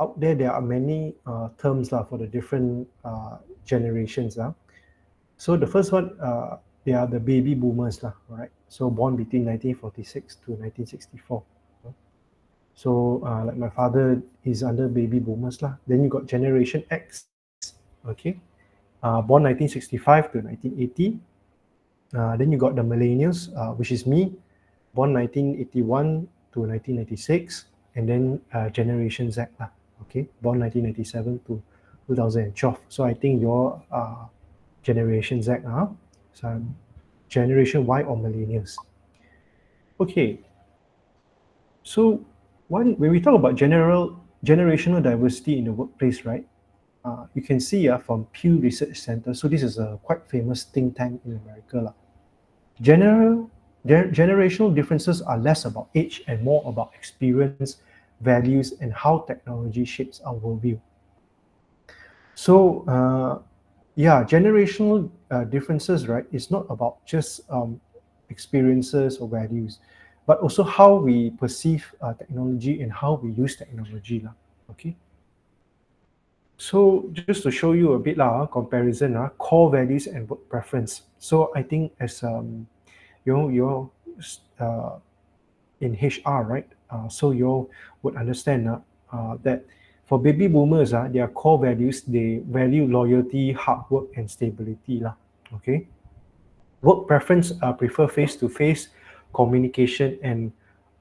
out there are many terms for the different generations. So the first one, they are the baby boomers, all right? So born between 1946 to 1964. So like my father is under baby boomers. Then you got Generation X, okay? Born 1965 to 1980. Then you got the millennials, which is me, born 1981 to 1996. And then Generation Z, okay? Born 1997 to 2012. So I think your Generation Z, so I'm Generation Y or millennials. Okay, so when we talk about generational diversity in the workplace, right? You can see from Pew Research Center. So this is a quite famous think tank in America. Generational differences are less about age and more about experience, values, and how technology shapes our worldview. So yeah, generational differences, right? It's not about just experiences or values, but also how we perceive technology and how we use technology, okay? So just to show you a bit comparison, core values and work preference. So I think as you're uh, in HR, right? So you would understand that for baby boomers, their core values, they value loyalty, hard work, and stability, okay? Work preference prefer face-to-face communication and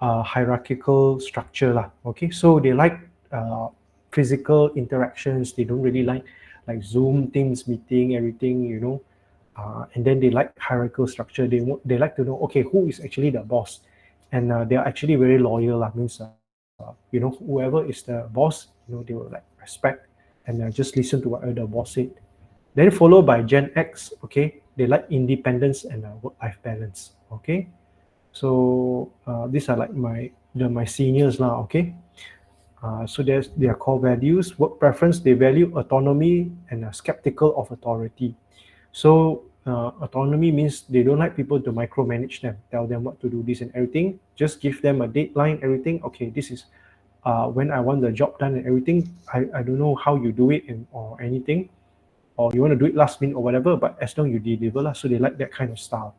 hierarchical structure, okay? So they like physical interactions. They don't really like Zoom, Teams meeting, everything, and then they like hierarchical structure. They like to know, okay, who is actually the boss, and they are actually very loyal. Means whoever is the boss, they will like respect and just listen to whatever the boss said. Then followed by Gen X, okay, they like independence and work-life balance, okay. So these are like my seniors now, okay. So there's their core values, work preference. They value autonomy and are skeptical of authority. So autonomy means they don't like people to micromanage them, tell them what to do, this and everything. Just give them a deadline, everything. Okay, this is when I want the job done and everything. I don't know how you do it or anything, or you want to do it last minute or whatever, but as long you deliver, so they like that kind of style.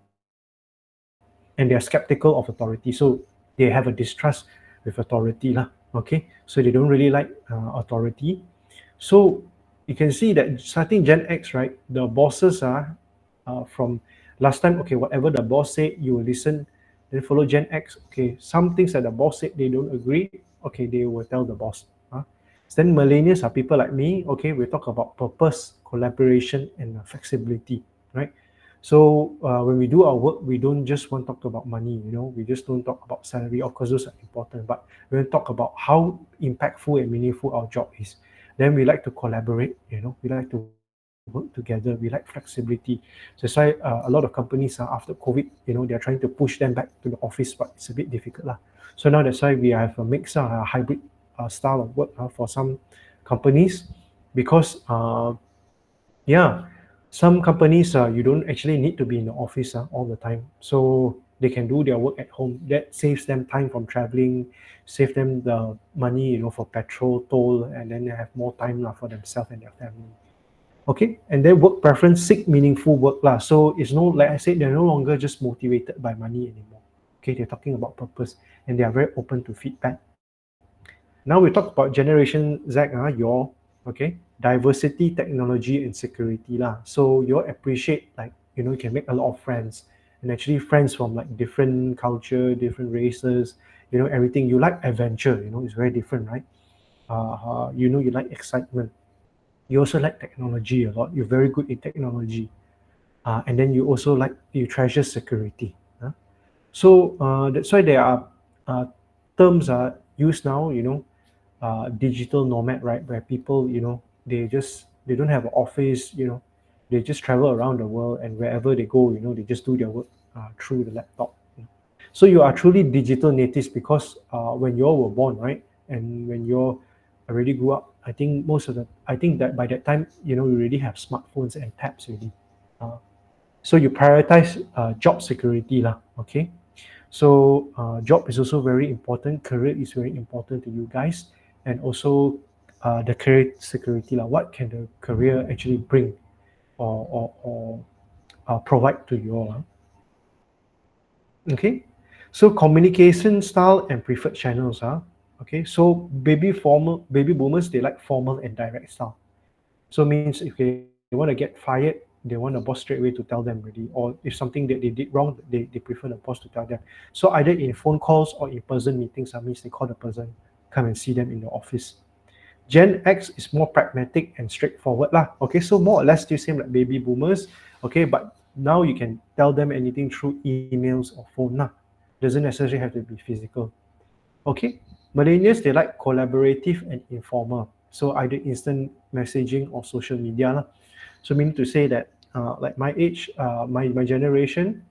And they're skeptical of authority. So they have a distrust with authority, okay? So they don't really like authority. So you can see that starting Gen X, right, the bosses are from last time, okay, whatever the boss said, you will listen. Then follow Gen X, okay, some things that the boss said they don't agree, okay, they will tell the boss. Then millennials are people like me, okay, we talk about purpose, collaboration, and flexibility, right? So when we do our work, we don't just want to talk about money, we just don't talk about salary. Of course, those are important, but we talk about how impactful and meaningful our job is. Then we like to collaborate, we like to work together, we like flexibility. So that's why a lot of companies after COVID, they're trying to push them back to the office, but it's a bit difficult. So now that's why we have a mix, a hybrid style of work for some companies, because yeah, some companies you don't actually need to be in the office all the time, so they can do their work at home. That saves them time from traveling, save them the money, for petrol toll, and then they have more time for themselves and their family. Okay, and then work preference, seek meaningful work So it's no, like I said, they're no longer just motivated by money anymore. Okay, they're talking about purpose, and they are very open to feedback. Now we talk about Generation Z, okay, diversity, technology, and security So you appreciate, like, you can make a lot of friends, and actually friends from like different culture, different races, everything. You like adventure, it's very different, right? You like excitement. You also like technology a lot. You're very good in technology, and then you treasure security. So that's why there are terms are used now. Digital nomad, right? Where people, they don't have an office. They just travel around the world, and wherever they go, they just do their work through the laptop. So you are truly digital natives because when you all were born, right, and when you already grew up, I think that by that time, you already have smartphones and tabs already. Uh, so you prioritize job security, okay? So job is also very important. Career is very important to you guys, and also the career security, like what can the career actually bring or provide to you all. Okay, so communication style and preferred channels. Okay, so baby boomers, they like formal and direct style. So means if they want to get fired, they want the boss straight away to tell them already. Or if something that they did wrong, they prefer the boss to tell them. So either in phone calls or in person meetings, that means they call the person, come and see them in the office. Gen X is more pragmatic and straightforward lah. Okay, so more or less still same like baby boomers. Okay, but now you can tell them anything through emails or phone lah. Doesn't necessarily have to be physical. Okay, millennials, they like collaborative and informal. So either instant messaging or social media lah. So meaning to say that like my age, my generation,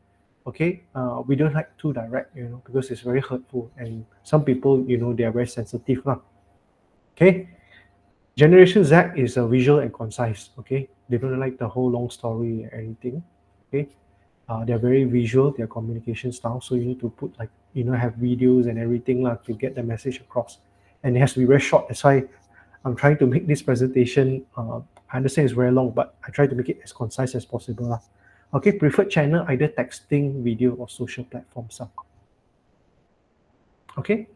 okay, we don't like too direct, because it's very hurtful, and some people, they are very sensitive lah. Okay, Generation Z is visual and concise. Okay, they don't like the whole long story or anything. Okay, they're very visual. Their communication style. So you need to put like have videos and everything lah to get the message across, and it has to be very short. That's why I'm trying to make this presentation. I understand it's very long, but I try to make it as concise as possible lah. Okay, preferred channel either texting, video, or social platforms. Okay.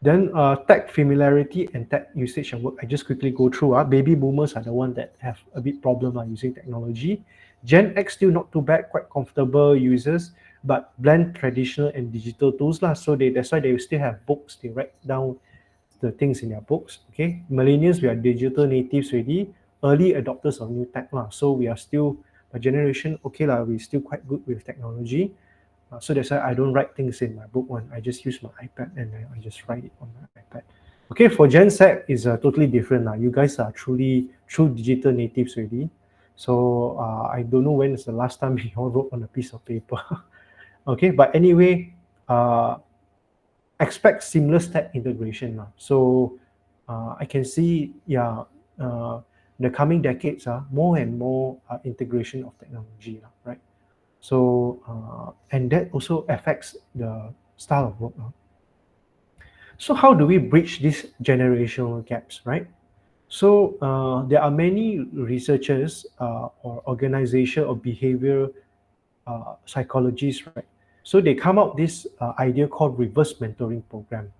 Then tech familiarity and tech usage and work. I just quickly go through. Baby boomers are the one that have a bit problem using technology. Gen X still not too bad, quite comfortable users, but blend traditional and digital tools lah. So that's why they still have books. They write down the things in their books. Okay, millennials, we are digital natives already, early adopters of new tech lah. So we are still a generation. Okay lah, we still quite good with technology. So that's why I don't write things in my book one. I just use my iPad and I just write it on my iPad. Okay, for Gen Z is totally different now. You guys are truly true digital natives already. So I don't know when is the last time you all wrote on a piece of paper. Okay, but anyway, expect seamless tech integration now. So I can see, the coming decades are more and more integration of technology, right? So, and that also affects the style of work. So how do we bridge these generational gaps, right? So there are many researchers or organization or behavior psychologists, right? So they come up this idea called reverse mentoring program.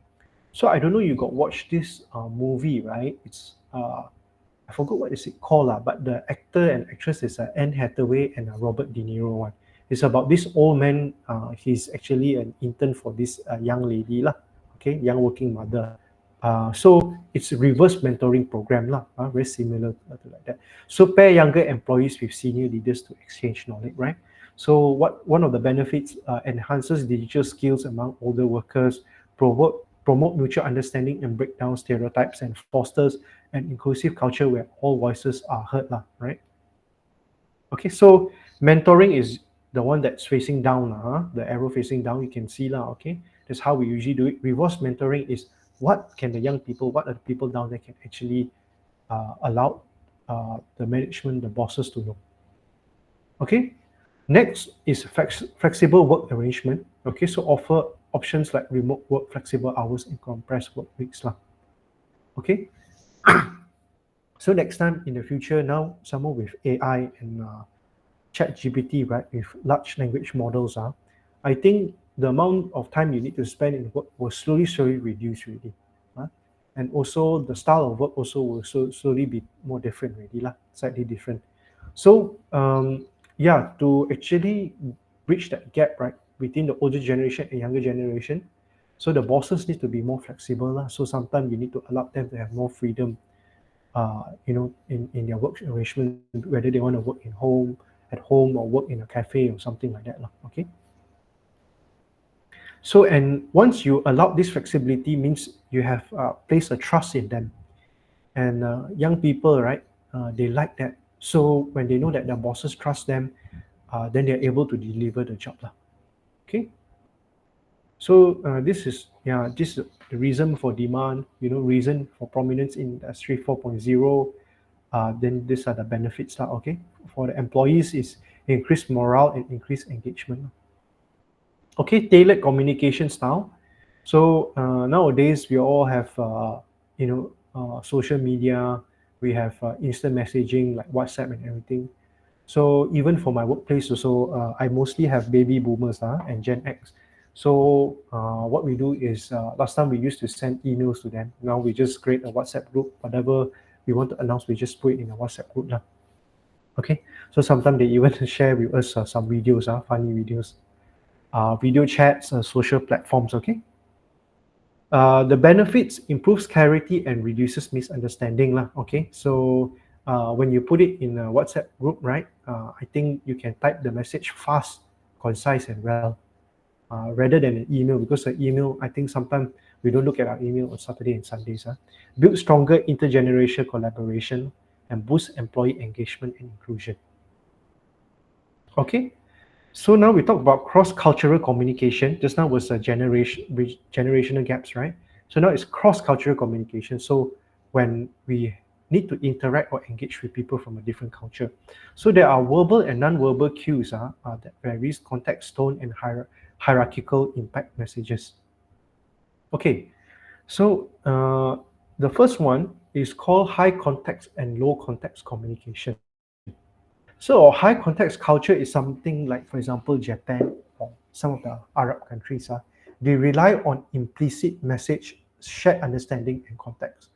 So I don't know you got watched this movie, right? It's I forgot what is it called, but the actor and actress is Anne Hathaway and Robert De Niro one. It's about this old man. He's actually an intern for this young lady lah. Okay, young working mother. So it's a reverse mentoring program lah. Very similar to like that. So pair younger employees with senior leaders to exchange knowledge, right? So one of the benefits enhances digital skills among older workers, promote mutual understanding and break down stereotypes, and fosters an inclusive culture where all voices are heard lah, right? Okay, so mentoring is the one that's facing down, the arrow facing down, you can see lah, okay? That's how we usually do it. Reverse mentoring is what are the people down there can actually allow the management, the bosses to know. Okay, next is flexible work arrangement. Okay, so offer options like remote work, flexible hours, and compressed work weeks lah. Okay, so next time in the future, now someone with AI and ChatGPT, right, with large language models, I think the amount of time you need to spend in work will slowly reduce already. And also the style of work also will slowly be more different already, slightly different. So to actually bridge that gap, right, between the older generation and younger generation, so the bosses need to be more flexible. So sometimes you need to allow them to have more freedom, in their work arrangement, whether they want to work at home or work in a cafe or something like that. Okay. So, and once you allow this flexibility, means you have placed a trust in them. And young people, right, they like that. So when they know that their bosses trust them, then they're able to deliver the job. Okay. So this is the reason for demand, reason for prominence in Industry 4.0. Then these are the benefits. Okay. For the employees is increased morale and increased engagement. Okay, tailored communication style. So nowadays we all have social media, we have instant messaging like WhatsApp and everything. So even for my workplace also, I mostly have baby boomers and Gen X. So what we do is last time we used to send emails to them. Now we just create a WhatsApp group. Whatever we want to announce, we just put it in a WhatsApp group lah. Okay. So sometimes they even share with us some videos, funny videos, video chats, social platforms. Okay. The benefits improves clarity and reduces misunderstanding lah. Okay, so when you put it in a WhatsApp group, right? I think you can type the message fast, concise, and well, rather than an email, because the email, I think sometimes we don't look at our email on Saturday and Sundays. Build stronger intergenerational collaboration and boost employee engagement and inclusion. Okay, so now we talk about cross-cultural communication. Just now was a generational gaps, right? So now it's cross-cultural communication. So when we need to interact or engage with people from a different culture. So there are verbal and non-verbal cues that varies context, tone, and hierarchical impact messages. Okay, so the first one is called high context and low context communication. So high context culture is something like, for example, Japan or some of the Arab countries. They rely on implicit message, shared understanding, and context.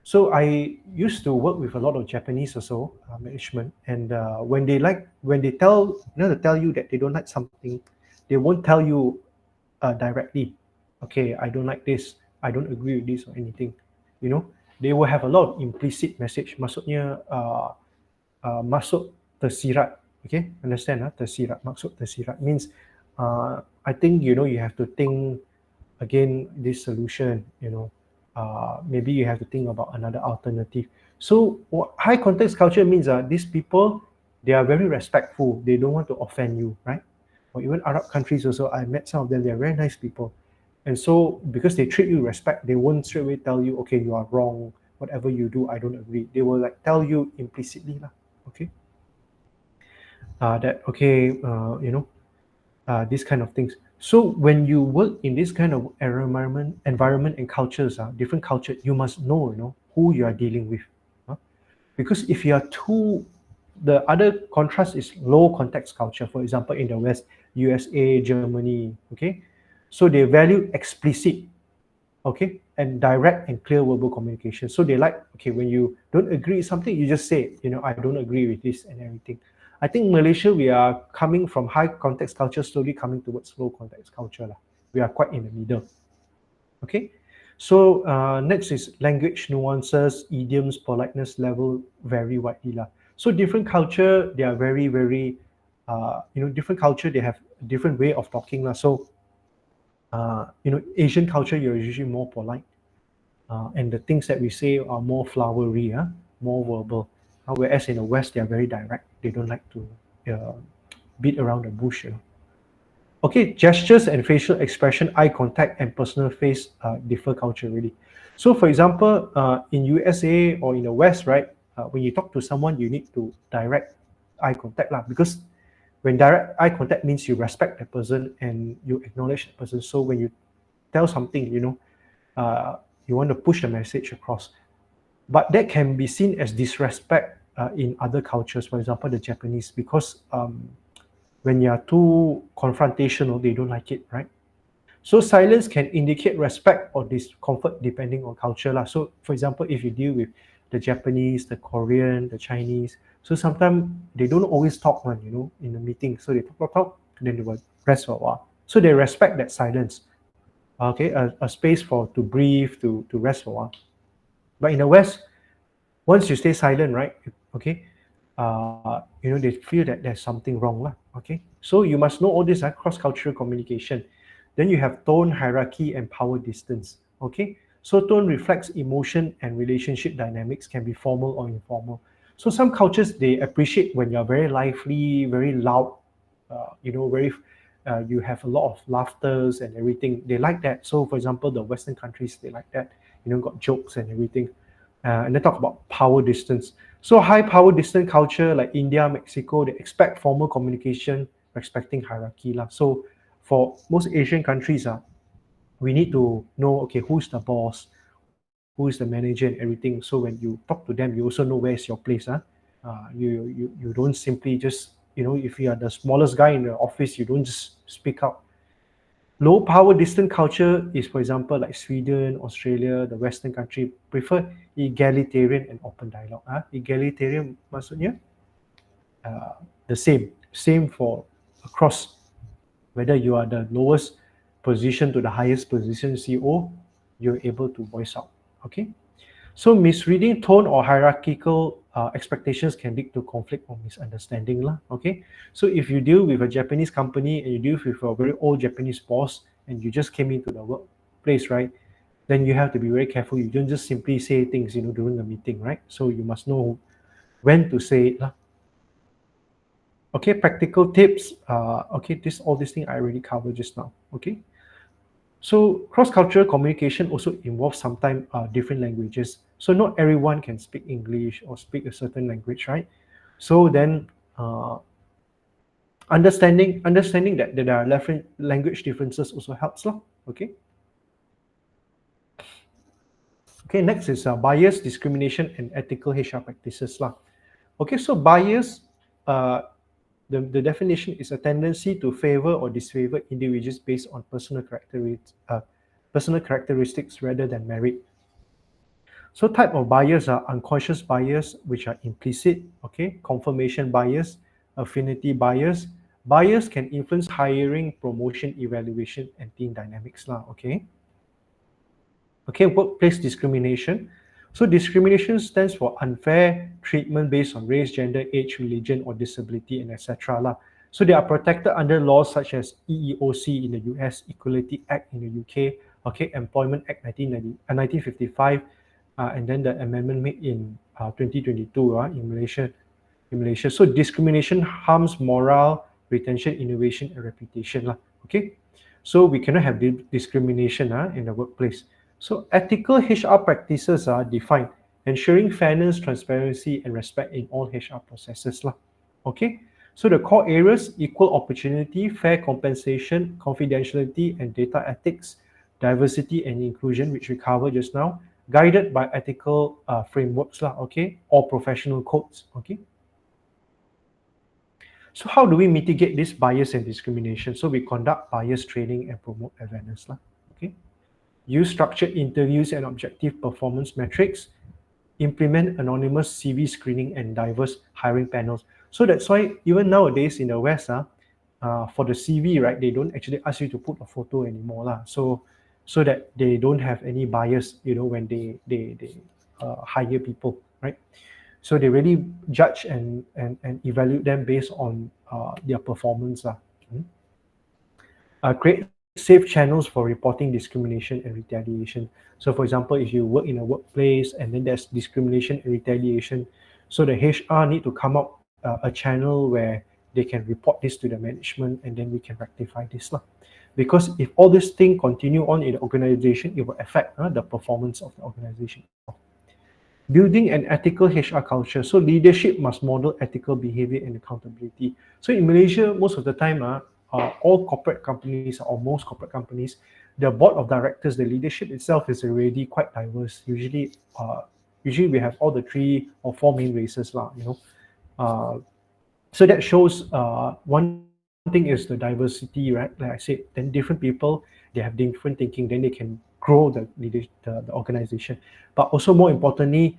So I used to work with a lot of Japanese also management, and when they tell you that they don't like something, they won't tell you directly. Okay, I don't like this. I don't agree with this or anything. You know, they will have a lot of implicit message. Maksudnya masuk tersirat. Okay, understand? Tersirat. Maksud tersirat means I think you have to think again this solution. Maybe you have to think about another alternative. So high context culture means these people, they are very respectful. They don't want to offend you, right? Or even Arab countries also, I met some of them. They are very nice people, and so because they treat you with respect, they won't straight away tell you, okay, you are wrong. Whatever you do, I don't agree. They will like tell you implicitly lah. Okay. That okay, these kind of things. So when you work in this kind of environment and cultures, different culture, you must know, who you are dealing with. Because if you are too, the other contrast is low context culture. For example, in the West, USA, Germany, okay, so they value explicit, okay, and direct and clear verbal communication. So they like, okay, when you don't agree with something, you just say, I don't agree with this and everything. I think Malaysia, we are coming from high context culture, slowly coming towards low context culture. We are quite in the middle. Okay. So next is language nuances, idioms, politeness level vary widely. So different culture, they are very, very, different culture, they have a different way of talking. So, Asian culture, you're usually more polite. And the things that we say are more flowery, more verbal. Whereas in the West, they are very direct. They don't like to beat around the bush. Okay, gestures and facial expression, eye contact, and personal face differ culturally. So, for example, in USA or in the West, right, when you talk to someone, you need to direct eye contact because when direct eye contact means you respect the person and you acknowledge the person. So when you tell something, you want to push the message across. But that can be seen as disrespect in other cultures, for example, the Japanese, because when you are too confrontational, they don't like it, right? So silence can indicate respect or discomfort depending on culture. So for example, if you deal with the Japanese, the Korean, the Chinese, so sometimes they don't always talk in the meeting. So they talk, and then they will rest for a while. So they respect that silence. Okay, a space to breathe, to rest for a while. But in the West, once you stay silent, right? Okay, they feel that there's something wrong, okay. So you must know all this, cross-cultural communication. Then you have tone, hierarchy, and power distance. Okay, so tone reflects emotion and relationship dynamics, can be formal or informal. So some cultures, they appreciate when you're very lively, very loud, very. You have a lot of laughters and everything. They like that. So, for example, the Western countries, they like that. Got jokes and everything. And they talk about power distance. So high power distance culture like India, Mexico, they expect formal communication, respecting hierarchy. So for most Asian countries, we need to know, okay, who's the boss, who is the manager and everything. So when you talk to them, you also know where is your place. You don't simply just, if you are the smallest guy in the office, you don't just speak out. Low power distant culture is, for example, like Sweden, Australia, the Western country prefer egalitarian and open dialogue. Egalitarian maksudnya the same for across, whether you are the lowest position to the highest position CEO, you're able to voice out. Okay, so misreading tone or hierarchical expectations can lead to conflict or misunderstanding lah. Okay, so if you deal with a Japanese company and you deal with a very old Japanese boss and you just came into the workplace, right? Then you have to be very careful. You don't just simply say things, during a meeting, right? So you must know when to say it lah. Okay, practical tips. Okay, all this thing I already covered just now. Okay, so cross-cultural communication also involves sometimes different languages. So not everyone can speak English or speak a certain language, right? So then understanding that there are language differences also helps lah. Okay. Okay, next is bias, discrimination, and ethical HR practices lah. Okay, so bias, the definition is a tendency to favor or disfavor individuals based on personal characteristics rather than merit. So type of bias are unconscious bias, which are implicit, okay, confirmation bias, affinity bias. Bias can influence hiring, promotion, evaluation, and team dynamics lah, okay. Okay, workplace discrimination. So discrimination stands for unfair treatment based on race, gender, age, religion, or disability, and etc. lah. So they are protected under laws such as EEOC in the US, Equality Act in the UK, okay, Employment Act 1955, and then the amendment made in 2022 in Malaysia. So discrimination harms morale, retention, innovation, and reputation lah. Okay, so we cannot have discrimination in the workplace. So ethical HR practices are defined, ensuring fairness, transparency, and respect in all HR processes lah. Okay, so the core areas: equal opportunity, fair compensation, confidentiality, and data ethics, diversity and inclusion, which we covered just now, guided by ethical frameworks lah. Okay, or professional codes. Okay. So how do we mitigate this bias and discrimination? So we conduct bias training and promote awareness lah. Okay. Use structured interviews and objective performance metrics, implement anonymous CV screening and diverse hiring panels. So that's why even nowadays in the West, for the CV, right, they don't actually ask you to put a photo anymore lah. So that they don't have any bias, when they hire people, right? So they really judge and evaluate them based on their performance lah. Create safe channels for reporting discrimination and retaliation. So for example, if you work in a workplace and then there's discrimination and retaliation, so the HR need to come up a channel where they can report this to the management and then we can rectify this lah. Because if all this thing continue on in the organization, it will affect the performance of the organization. Building an ethical HR culture. So leadership must model ethical behavior and accountability. So in Malaysia, most of the time, all corporate companies or most corporate companies, the board of directors, the leadership itself is already quite diverse. Usually we have all the 3 or 4 main races lah. So that shows one thing is the diversity, right? Like I said, then different people, they have different thinking, then they can grow the organization. But also more importantly,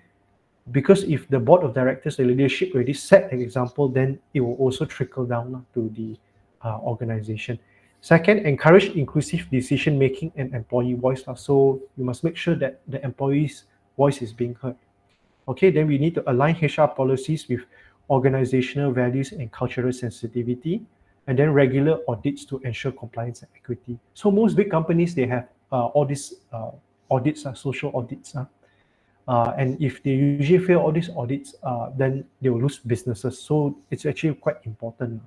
because if the board of directors, the leadership already set an example, then it will also trickle down to the organization. Second, encourage inclusive decision making and employee voice. So you must make sure that the employee's voice is being heard. Okay, then we need to align HR policies with organizational values and cultural sensitivity, and then regular audits to ensure compliance and equity. So most big companies, they have all these audits, social audits. And if they usually fail all these audits, then they will lose businesses. So it's actually quite important.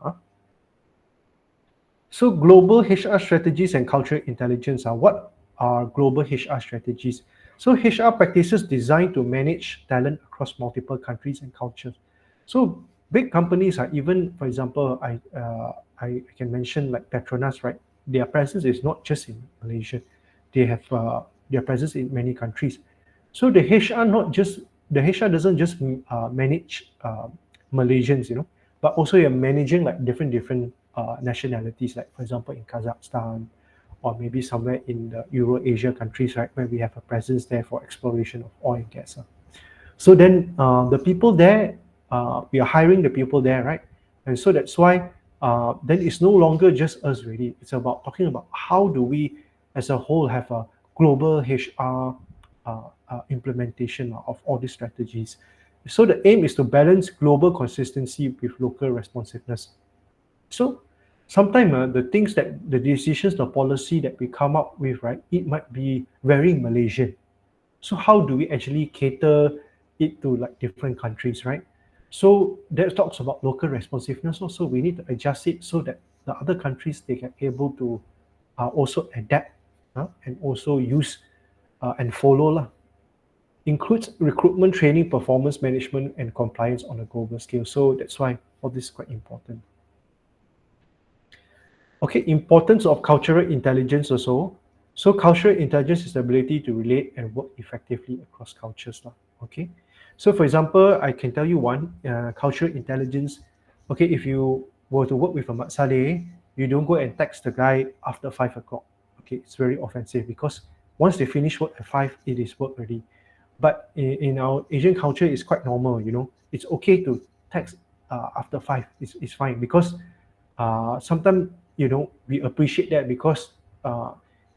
So global HR strategies and cultural intelligence. What are global HR strategies? So HR practices designed to manage talent across multiple countries and cultures. So big companies are even, for example, I can mention like Petronas, right? Their presence is not just in Malaysia. They have their presence in many countries. So the HR doesn't just manage Malaysians, but also you're managing like different nationalities, like for example in Kazakhstan, or maybe somewhere in the Euro-Asia countries, right, where we have a presence there for exploration of oil and gas. So then the people there, we are hiring the people there, right? And so that's why then it's no longer just us really. It's about talking about how do we as a whole have a global HR implementation of all these strategies. So the aim is to balance global consistency with local responsiveness. So sometimes the decisions, the policy that we come up with, right, it might be very Malaysian. So how do we actually cater it to like different countries, right? So that talks about local responsiveness. Also, we need to adjust it so that the other countries they can able to also adapt and also use and follow lah. Includes recruitment, training, performance management, and compliance on a global scale. So that's why all this is quite important. Okay, importance of cultural intelligence also. So cultural intelligence is the ability to relate and work effectively across cultures lah. Okay, so for example, I can tell you one cultural intelligence. Okay, if you were to work with a Mat Saleh, you don't go and text the guy after 5 o'clock. Okay, it's very offensive because once they finish work at 5, it is work already. But in our Asian culture, it's quite normal. It's okay to text after 5. It's fine because sometimes we appreciate that because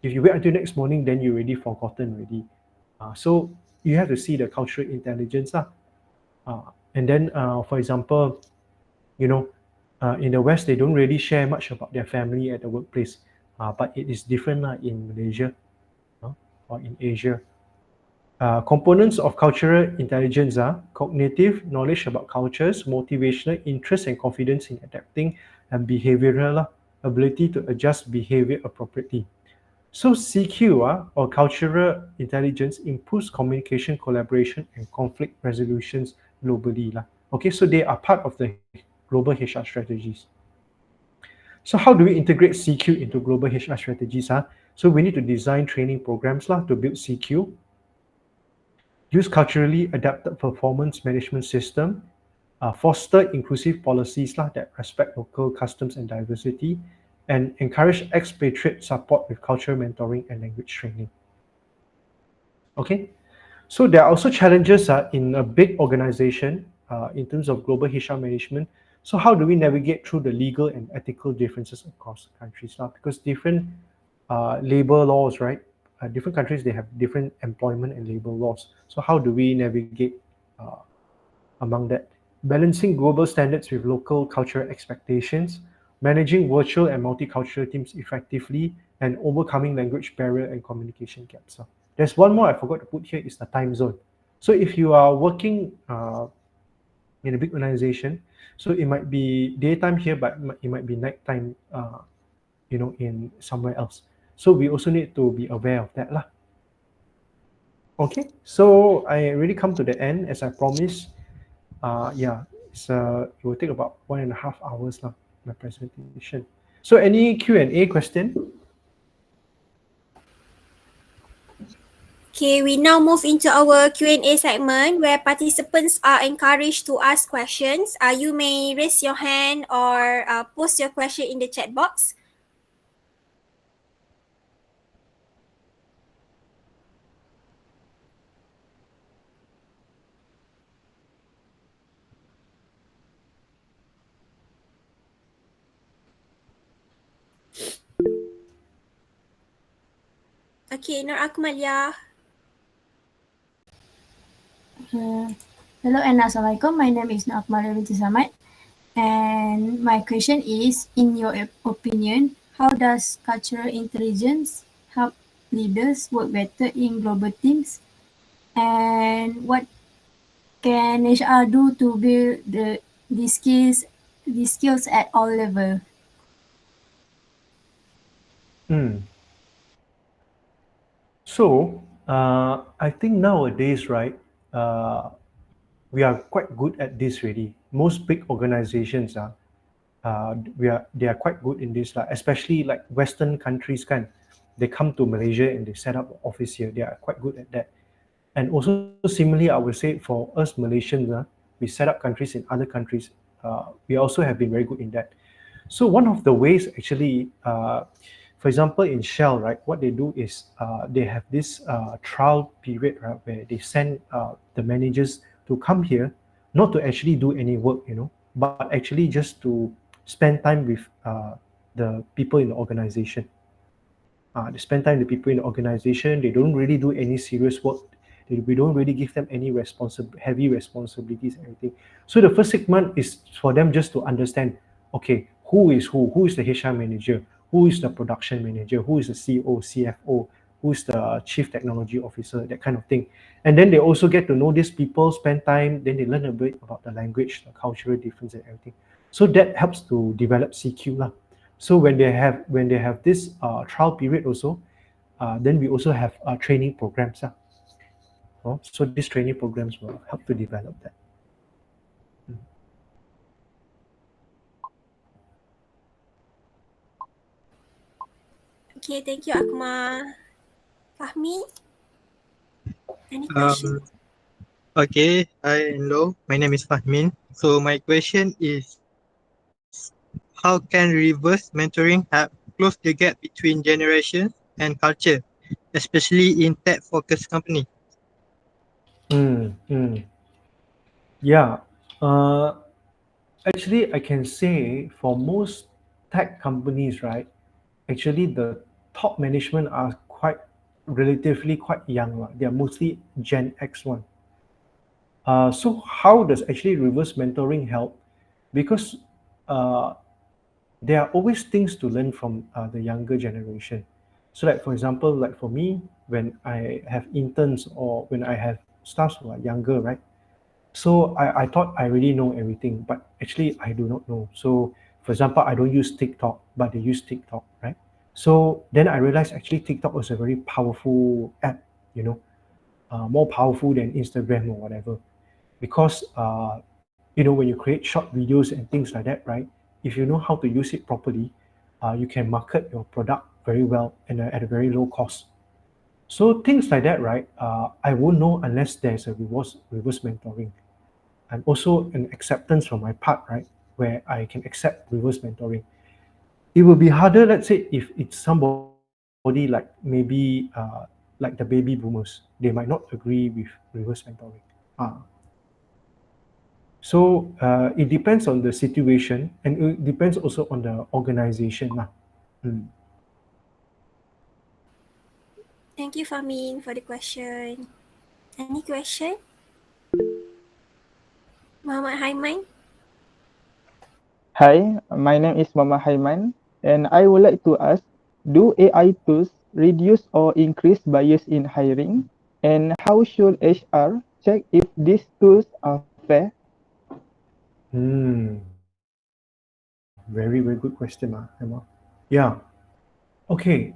if you wait until next morning, then you already forgotten already. So you have to see the cultural intelligence lah. And then for example, in the West they don't really share much about their family at the workplace, but it is different in Malaysia or in Asia. Components of cultural intelligence are cognitive knowledge about cultures, motivational interest and confidence in adapting, and behavioral ability to adjust behavior appropriately. So CQ or cultural intelligence improves communication, collaboration, and conflict resolutions globally lah. Okay, so they are part of the global HR strategies. So how do we integrate CQ into global HR strategies? So we need to design training programs to build CQ. Use culturally adapted performance management system, foster inclusive policies that respect local customs and diversity, and encourage expatriate support with cultural mentoring and language training. Okay, so there are also challenges in a big organization in terms of global HR management. So how do we navigate through the legal and ethical differences across countries now? Because different labor laws, right? Different countries they have different employment and labor laws. So how do we navigate among that? Balancing global standards with local cultural expectations, managing virtual and multicultural teams effectively, and overcoming language barrier and communication gaps. There's one more I forgot to put here is the time zone. So if you are working in a big organization, so it might be daytime here, but it might be nighttime, in somewhere else. So we also need to be aware of that lah. Okay, so I really come to the end as I promised. It will take about 1.5 hours now, my presentation. So any Q&A question? Okay, we now move into our Q&A segment where participants are encouraged to ask questions. You may raise your hand or post your question in the chat box. Okay, Nur Akmalia. Hello and Assalamualaikum. My name is Nur Akmalia binti Samad. And my question is, in your opinion, how does cultural intelligence help leaders work better in global teams? And what can HR do to build these skills at all levels? So I think nowadays, right, we are quite good at this already. Most big organizations they are quite good in this, especially like Western countries they come to Malaysia and they set up an office here. They are quite good at that. And also similarly, I would say for us Malaysians, we set up countries in other countries. We also have been very good in that. So one of the ways actually, for example, in Shell, right, what they do is they have this trial period, right, where they send the managers to come here, not to actually do any work, but actually just to spend time with the people in the organization. They spend time with the people in the organization. They don't really do any serious work. We don't really give them any heavy responsibilities and everything. So the first 6 months is for them just to understand, okay, who is who? Who is the HR manager? Who is the production manager? Who is the CEO, CFO? Who is the chief technology officer? That kind of thing. And then they also get to know these people, spend time. Then they learn a bit about the language, the cultural difference, and everything. So that helps to develop CQ lah. So when they have this trial period also, then we also have training programs. So these training programs will help to develop that. Okay, thank you, Akmal. Fahmi, any questions? Okay, hi, hello. My name is Fahmin. So my question is, how can reverse mentoring help close the gap between generations and culture, especially in tech-focused company? Yeah. Actually, I can say for most tech companies, right, actually the top management are relatively quite young. They are mostly Gen X one. So how does actually reverse mentoring help? Because uh, there are always things to learn from the younger generation. So like for example, like for me, when I have interns or when I have staffs who are younger, right? So I thought I already know everything, but actually I do not know. So for example, I don't use TikTok, but they use TikTok, right? So then I realized actually TikTok was a very powerful app, more powerful than Instagram or whatever. Because when you create short videos and things like that, right? If you know how to use it properly, you can market your product very well and at a very low cost. So things like that, right? I won't know unless there's a reverse mentoring, and also an acceptance from my part, right? Where I can accept reverse mentoring. It will be harder, let's say, if it's somebody like maybe like the baby boomers. They might not agree with reverse mentoring. So it depends on the situation, and it depends also on the organization lah. Thank you, Fahmin, for the question. Any question? Muhammad Haiman? Hi, my name is Mama Haiman, and I would like to ask, do AI tools reduce or increase bias in hiring? And how should HR check if these tools are fair? Very, very good question, Emma. Yeah. Okay.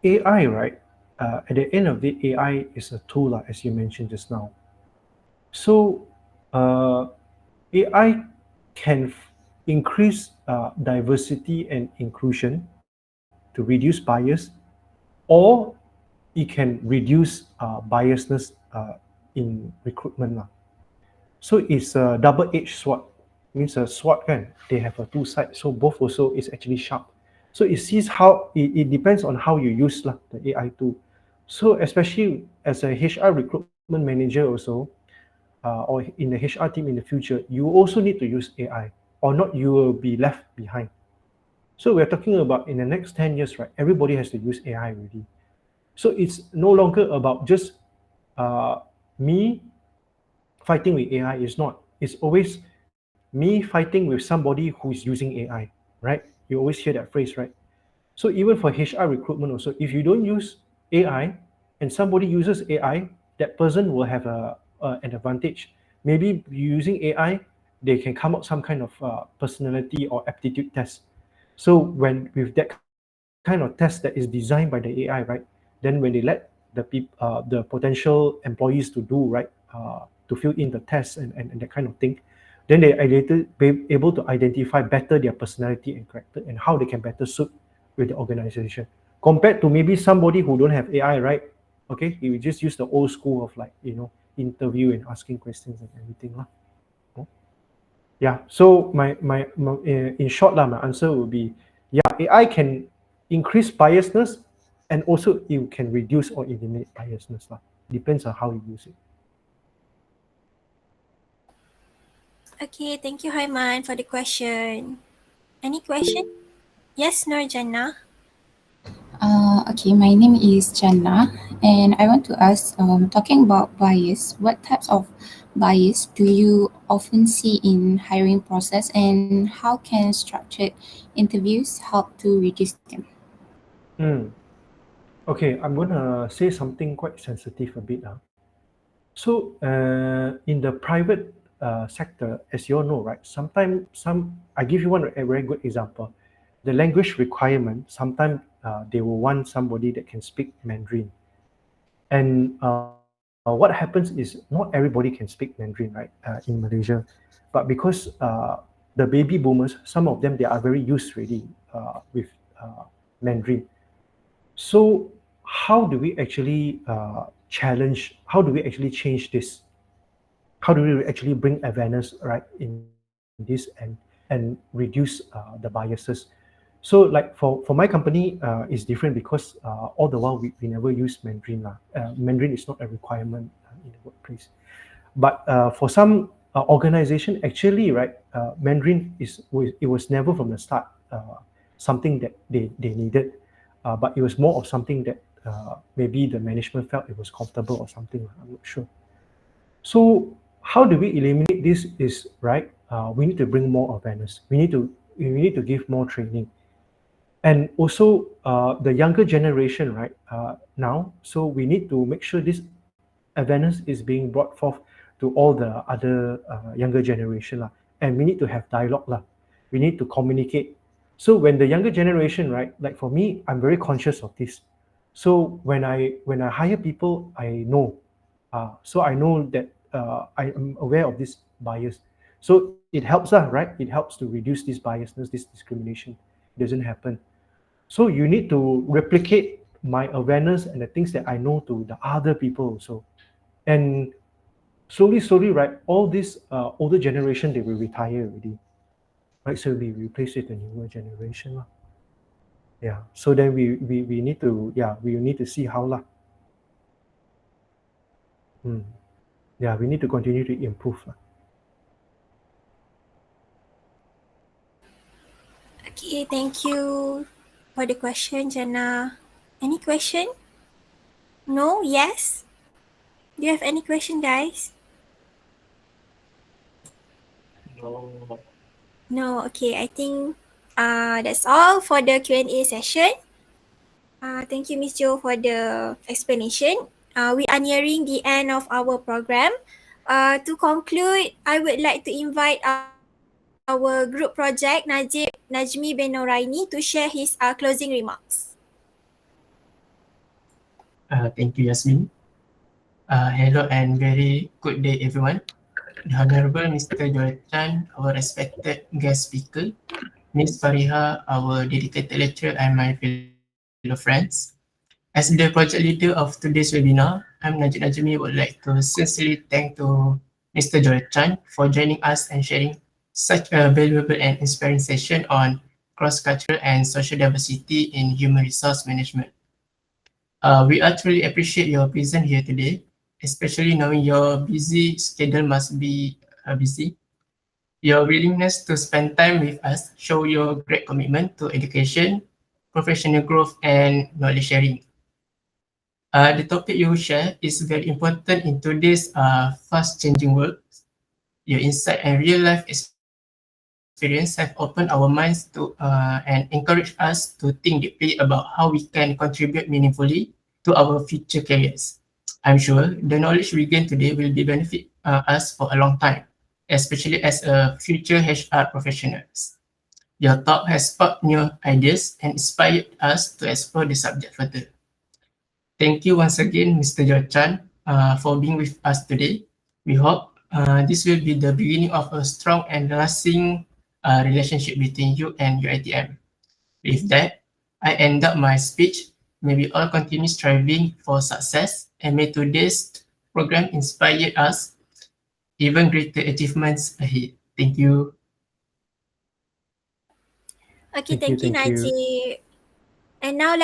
AI, right? At the end of the day, AI is a tool, as you mentioned just now. So AI can increase diversity and inclusion to reduce bias, or it can reduce biasness in recruitment. So it's a double-edged sword. Means a sword kan, they have a two sides. So both also is actually sharp. So it sees how it depends on how you use the AI tool. So especially as a HR recruitment manager also, or in the HR team in the future, you also need to use AI, or not you will be left behind. So we're talking about in the next 10 years, right? Everybody has to use AI already. So it's no longer about just me fighting with AI. It's not. It's always me fighting with somebody who is using AI, right? You always hear that phrase, right? So even for HR recruitment also, if you don't use AI and somebody uses AI, that person will have an advantage. Maybe using AI, they can come up some kind of personality or aptitude test. So when with that kind of test that is designed by the AI, right? Then when they let the potential employees to do right to fill in the test and that kind of thing, then they are be able to identify better their personality and character and how they can better suit with the organization compared to maybe somebody who don't have AI, right? Okay, he will just use the old school of like interview and asking questions and everything lah. Yeah. So in short lah, my answer would be yeah, AI can increase biasness, and also it can reduce or eliminate biasness lah. Depends on how you use it. Okay, thank you, Haiman, for the question. Any question? Yes, Nurjana. Okay, my name is Channa, and I want to ask, talking about bias, what types of bias do you often see in hiring process, and how can structured interviews help to reduce them? Okay, I'm gonna say something quite sensitive a bit. So in the private sector, as you all know, right? Sometimes I give you a very good example. The language requirement, sometimes they will want somebody that can speak Mandarin. And what happens is not everybody can speak Mandarin, right, in Malaysia. But because the baby boomers, some of them, they are very used already with Mandarin. So how do we actually how do we actually change this? How do we actually bring awareness, right, in this and reduce the biases? So like for my company, it's different because all the while we never use Mandarin. Mandarin is not a requirement in the workplace. But for some organization, actually, right, Mandarin it was never from the start something that they needed, but it was more of something that maybe the management felt it was comfortable or something. I'm not sure. So how do we eliminate this? Is right. We need to bring more awareness. We need to give more training, and also the younger generation, right, now. So we need to make sure this awareness is being brought forth to all the other younger generation lah. And we need to have dialogue lah. We need to communicate. So when the younger generation, right, like for me, I'm very conscious of this. So when I hire people, I know. So I know that I am aware of this bias. So it helps lah, right? It helps to reduce this biasness, this discrimination. It doesn't happen. So you need to replicate my awareness and the things that I know to the other people also. And slowly, right, all this older generation, they will retire already. Right, so we replace with the newer generation. Yeah. So then we need to, we need to see how lah. Yeah, we need to continue to improve. Okay, thank you for the question, Jana. Any question? No? Yes? Do you have any question, guys? No, okay. I think that's all for the Q&A session. Thank you, Ms. Jo, for the explanation. We are nearing the end of our program. To conclude, I would like to invite our group project, Najmi bin Noraini, to share his closing remarks. Thank you, Yasmin. Hello and very good day, everyone. The Honorable Mr. Joel Chan, our respected guest speaker, Ms. Fariha, our dedicated lecturer, and my fellow friends. As the project leader of today's webinar, I'm Najib Najmi would like to sincerely thank to Mr. Joel Chan for joining us and sharing such a valuable and inspiring session on cross-cultural and social diversity in human resource management. We truly appreciate your presence here today, especially knowing your busy schedule must be busy. Your willingness to spend time with us show your great commitment to education, professional growth, and knowledge sharing. The topic you share is very important in today's fast-changing world. Your insight and real-life experience have opened our minds to and encouraged us to think deeply about how we can contribute meaningfully to our future careers. I'm sure the knowledge we gain today will be benefit us for a long time, especially as a future HR professionals. Your talk has sparked new ideas and inspired us to explore the subject further. Thank you once again, Mr. Joel Chan, for being with us today. We hope this will be the beginning of a strong and lasting relationship between you and UiTM. With that, I end up my speech. May we all continue striving for success, and may today's program inspire us even greater achievements ahead. Thank you. Okay, Thank you, thank you, thank you. Najib. And now